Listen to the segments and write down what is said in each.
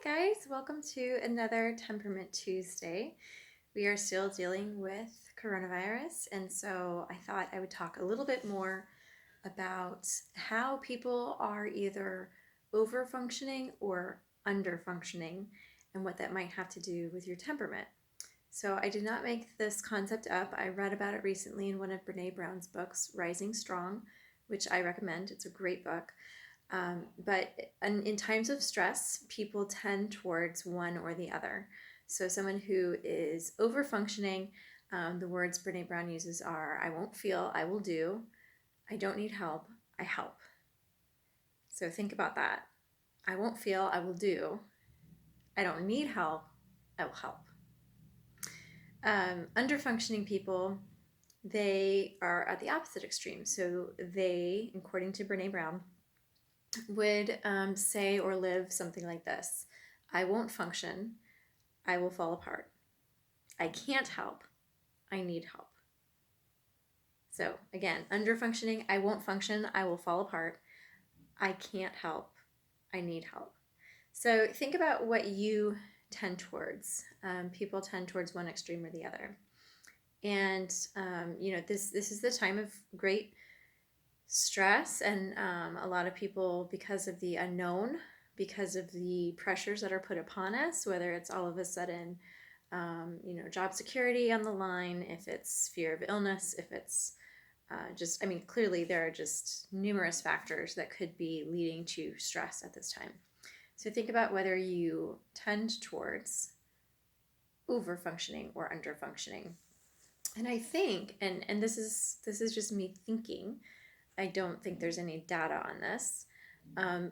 guys, welcome to another Temperament Tuesday. We are still dealing with coronavirus, and so I thought I would talk a little bit more about how people are either over functioning or under functioning and what that might have to do with your temperament. So I did not make this concept up. I read about it recently in one of Brene Brown's books, Rising Strong, which I recommend. It's a great book. But in times of stress, people tend towards one or the other. So someone who is over functioning, the words Brene Brown uses are, I won't feel, I will do. I don't need help, I help. So think about that. I won't feel, I will do. I don't need help, I will help. Under functioning people, they are at the opposite extreme. So they, according to Brene Brown, would say or live something like this. I won't function. I will fall apart. I can't help. I need help. So again, under functioning, I won't function. I will fall apart. I can't help. I need help. So think about what you tend towards. People tend towards one extreme or the other. And, this is the time of great stress, and a lot of people, because of the unknown, because of the pressures that are put upon us, whether it's all of a sudden job security on the line, if it's fear of illness, if it's clearly there are just numerous factors that could be leading to stress at this time. So think about whether you tend towards over functioning or under functioning. And I think, and this is just me thinking, I don't think there's any data on this,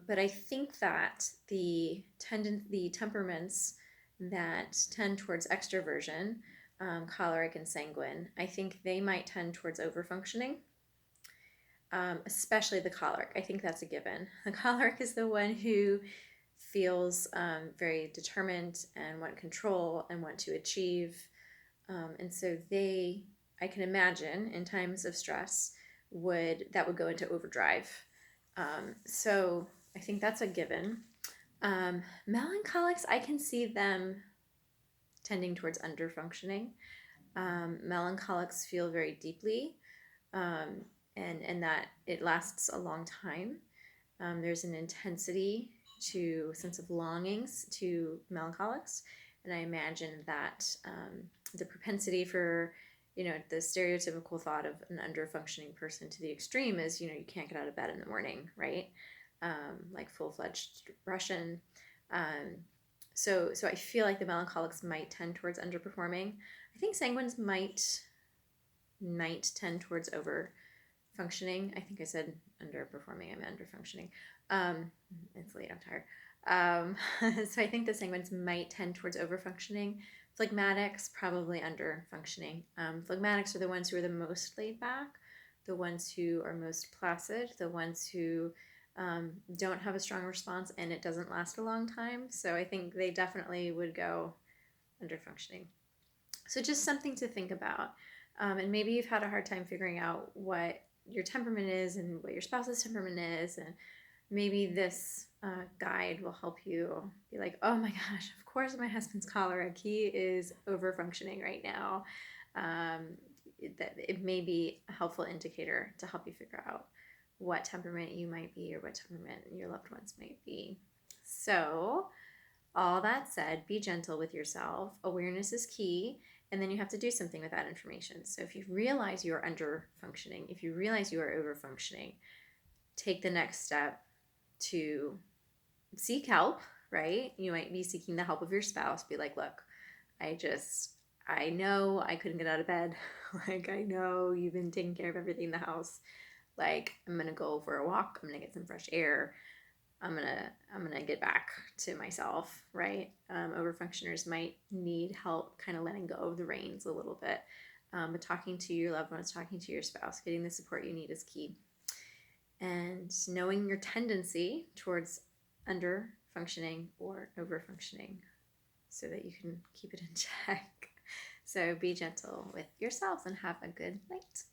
but I think that the temperaments that tend towards extroversion, choleric and sanguine, I think they might tend towards overfunctioning, especially the choleric. I think that's a given. The choleric is the one who feels very determined and want control and want to achieve, and so I can imagine in times of stress, would go into overdrive. So I think that's a given. Melancholics, I can see them tending towards under functioning. Melancholics feel very deeply, and that it lasts a long time. There's an intensity to sense of longings to melancholics, and I imagine that the propensity for the stereotypical thought of an under-functioning person to the extreme is, you can't get out of bed in the morning, right? Like full-fledged depression. So I feel like the melancholics might tend towards underperforming. I think sanguines might tend towards over-functioning. I think I said underperforming, I'm under-functioning. It's late, I'm tired. So I think the sanguines might tend towards over-functioning. Phlegmatics, probably under functioning. Phlegmatics are the ones who are the most laid back, the ones who are most placid, the ones who don't have a strong response and it doesn't last a long time. So I think they definitely would go under functioning. So just something to think about. And maybe you've had a hard time figuring out what your temperament is and what your spouse's temperament is, and maybe this guide will help you be like, oh my gosh, of course my husband's choleric. He is over functioning right now. It may be a helpful indicator to help you figure out what temperament you might be or what temperament your loved ones might be. So all that said, be gentle with yourself. Awareness is key. And then you have to do something with that information. So if you realize you are under functioning, if you realize you are over functioning, take the next step to seek help, right? You might be seeking the help of your spouse. Be like, look, I know I couldn't get out of bed. Like, I know you've been taking care of everything in the house. Like, I'm going to go for a walk. I'm going to get some fresh air. I'm going to get back to myself, right? Overfunctioners might need help kind of letting go of the reins a little bit. But talking to your loved ones, talking to your spouse, getting the support you need is key. And knowing your tendency towards under functioning or over functioning so that you can keep it in check. So be gentle with yourselves and have a good night.